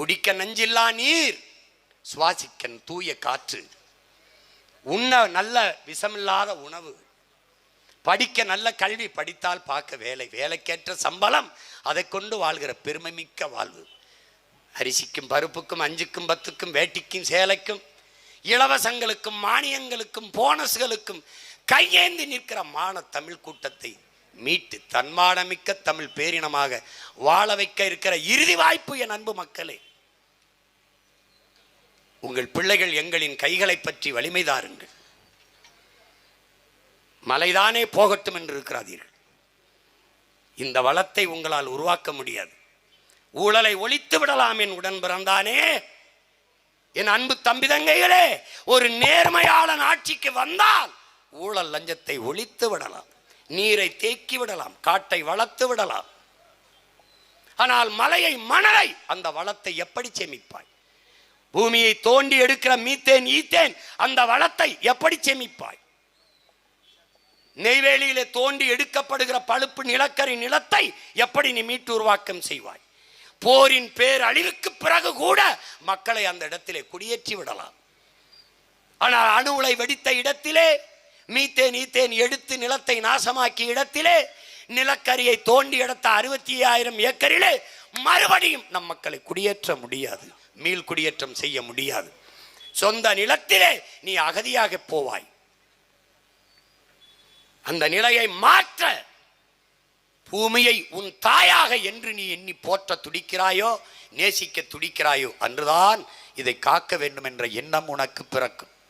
குடிக்க நஞ்சில்லா நீர், சுவாசிக்க தூய காற்று, உண்ண நல்ல விஷமில்லாத உணவு, படிக்க நல்ல கல்வி, படித்தால் பார்க்க வேலை, வேலைக்கேற்ற சம்பளம், அதை கொண்டு வாழ்கிற பெருமை மிக்க வாழ்வு. அரிசிக்கும் பருப்புக்கும் 5க்கும் 10க்கும் வேட்டிக்கும் சேலைக்கும் இலவசங்களுக்கும் மானியங்களுக்கும் போனஸ்களுக்கும் கையேந்தி நிற்கிற மான தமிழ் கூட்டத்தை மீட்டு தன்மானமிக்க தமிழ் பேரினமாக வாழ வைக்க இருக்கிற இறுதி வாய்ப்பு என் அன்பு மக்களே. உங்கள் பிள்ளைகள் எங்களின் கைகளை பற்றி வலிமை தாருங்கள். மலைதானே போகட்டும் என்று இருக்கிறார்கள். இந்த வளத்தை உங்களால் உருவாக்க முடியாது. ஊழலை ஒழித்து விடலாம் என் உடன் பிறந்தானே. என் அன்பு தம்பி தங்கைகளே, ஒரு நேர்மையாளன் ஆட்சிக்கு வந்தால் ஊழல் லஞ்சத்தை ஒழித்து விடலாம், நீரை தேக்கி விடலாம், காட்டை வளர்த்து விடலாம். ஆனால் மலையை மணலை அந்த வளத்தை எப்படி சேமிப்பாய்? பூமியை தோண்டி எடுக்கிற மீத்தேன் ஈத்தேன் அந்த வளத்தை எப்படி சேமிப்பாய்? நெய்வேலியிலே தோண்டி எடுக்கப்படுகிற பழுப்பு நிலக்கரி நிலத்தை எப்படி நீ மீட்டு உருவாக்கம் செய்வாய்? போரின் பேரழிவுக்கு பிறகு கூட மக்களை அந்த இடத்திலே குடியேற்றி விடலாம். ஆனால் அணு உலை வெடித்த இடத்திலே, மீத்தேன் ஈத்தேன் எடுத்து நிலத்தை நாசமாக்கிய இடத்திலே, நிலக்கரியை தோண்டி எடுத்த 65,000 ஏக்கரிலே மறுபடியும் நம் மக்களை குடியேற்ற முடியாது, மீள் குடியேற்றம் செய்ய முடியாது. சொந்த நிலத்திலே நீ அகதியாக போவாய். அந்த நிலையை மாற்ற பூமியை உன் தாயாக என்று நீ எண்ணி போற்ற துடிக்கிறாயோ, நேசிக்க துடிக்கிறாயோ, அன்றுதான் இதை காக்க வேண்டும் என்ற எண்ணம் உனக்கு பிறக்கும்.